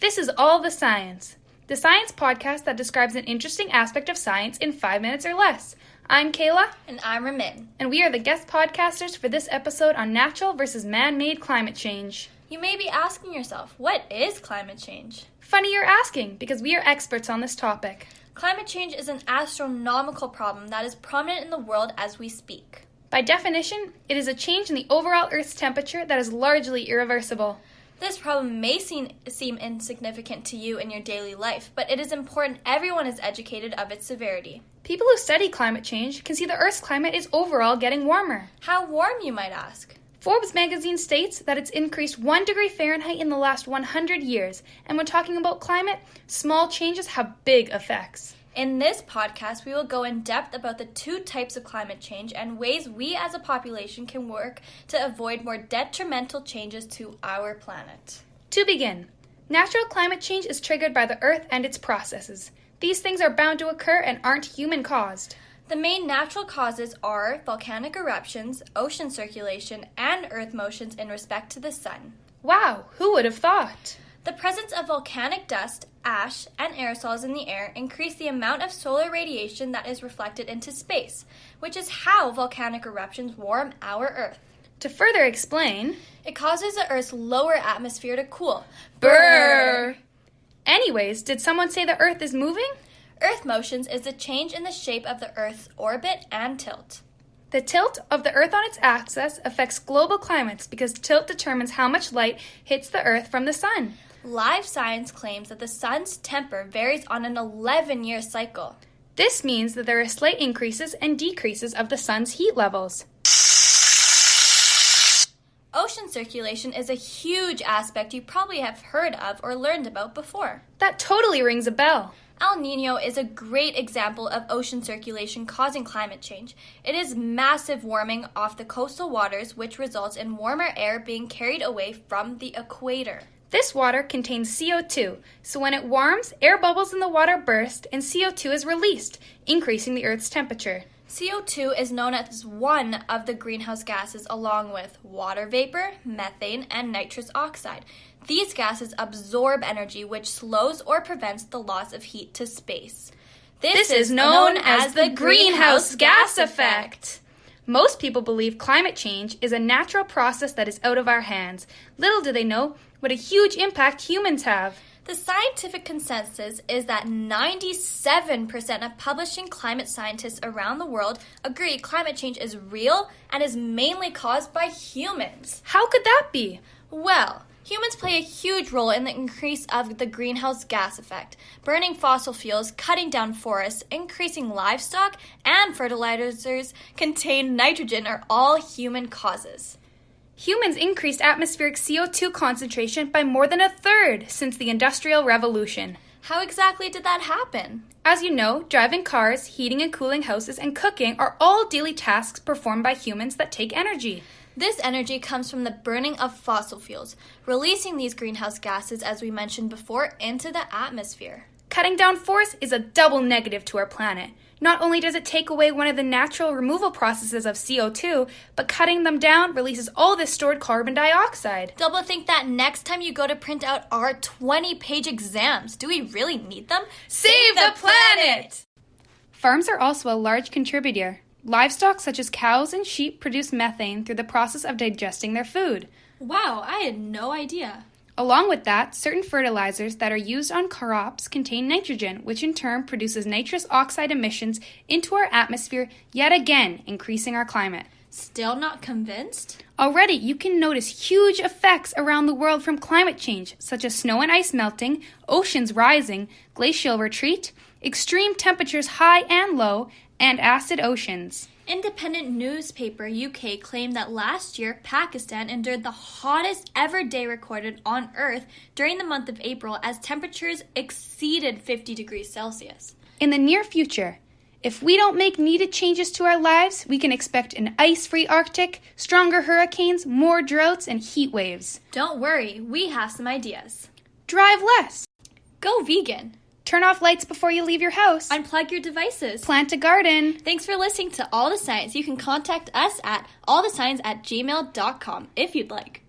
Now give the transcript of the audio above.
This is All the Science, the science podcast that describes an interesting aspect of science in 5 minutes or less. I'm Kayla. And I'm Raman. And we are the guest podcasters for this episode on natural versus man-made climate change. You may be asking yourself, what is climate change? Funny you're asking, because we are experts on this topic. Climate change is an astronomical problem that is prominent in the world as we speak. By definition, it is a change in the overall Earth's temperature that is largely irreversible. This problem may seem insignificant to you in your daily life, but it is important everyone is educated of its severity. People who study climate change can see the Earth's climate is overall getting warmer. How warm, you might ask? Forbes magazine states that it's increased 1 degree Fahrenheit in the last 100 years, and when talking about climate, small changes have big effects. In this podcast, we will go in depth about the 2 types of climate change and ways we as a population can work to avoid more detrimental changes to our planet. To begin, natural climate change is triggered by the Earth and its processes. These things are bound to occur and aren't human-caused. The main natural causes are volcanic eruptions, ocean circulation, and Earth motions in respect to the sun. Wow, who would have thought? The presence of volcanic dust, ash, and aerosols in the air increase the amount of solar radiation that is reflected into space, which is how volcanic eruptions warm our Earth. To further explain, it causes the Earth's lower atmosphere to cool. Brrr! Anyways, did someone say the Earth is moving? Earth motions is the change in the shape of the Earth's orbit and tilt. The tilt of the Earth on its axis affects global climates because tilt determines how much light hits the Earth from the sun. Live science claims that the sun's temper varies on an 11-year cycle. This means that there are slight increases and decreases of the sun's heat levels. Ocean circulation is a huge aspect you probably have heard of or learned about before. That totally rings a bell. El Niño is a great example of ocean circulation causing climate change. It is massive warming off the coastal waters, which results in warmer air being carried away from the equator. This water contains CO2, so when it warms, air bubbles in the water burst and CO2 is released, increasing the Earth's temperature. CO2 is known as one of the greenhouse gases along with water vapor, methane, and nitrous oxide. These gases absorb energy which slows or prevents the loss of heat to space. This is known as the greenhouse gas effect. Most people believe climate change is a natural process that is out of our hands. Little do they know what a huge impact humans have. The scientific consensus is that 97% of publishing climate scientists around the world agree climate change is real and is mainly caused by humans. How could that be? Well, humans play a huge role in the increase of the greenhouse gas effect. Burning fossil fuels, cutting down forests, increasing livestock, and fertilizers contain nitrogen are all human causes. Humans increased atmospheric CO2 concentration by more than 1/3 since the Industrial Revolution. How exactly did that happen? As you know, driving cars, heating and cooling houses, and cooking are all daily tasks performed by humans that take energy. This energy comes from the burning of fossil fuels, releasing these greenhouse gases, as we mentioned before, into the atmosphere. Cutting down forests is a double negative to our planet. Not only does it take away one of the natural removal processes of CO2, but cutting them down releases all this stored carbon dioxide. Double think that next time you go to print out our 20-page exams. Do we really need them? Save the planet! Farms are also a large contributor. Livestock such as cows and sheep produce methane through the process of digesting their food. Wow, I had no idea. Along with that, certain fertilizers that are used on crops contain nitrogen, which in turn produces nitrous oxide emissions into our atmosphere, yet again increasing our climate. Still not convinced? Already, you can notice huge effects around the world from climate change, such as snow and ice melting, oceans rising, glacial retreat, extreme temperatures high and low, and acid oceans. Independent newspaper UK claimed that last year, Pakistan endured the hottest ever day recorded on Earth during the month of April as temperatures exceeded 50 degrees Celsius. In the near future, if we don't make needed changes to our lives, we can expect an ice-free Arctic, stronger hurricanes, more droughts, and heat waves. Don't worry, we have some ideas. Drive less. Go vegan. Turn off lights before you leave your house. Unplug your devices. Plant a garden. Thanks for listening to All the Science. You can contact us at allthescience@gmail.com if you'd like.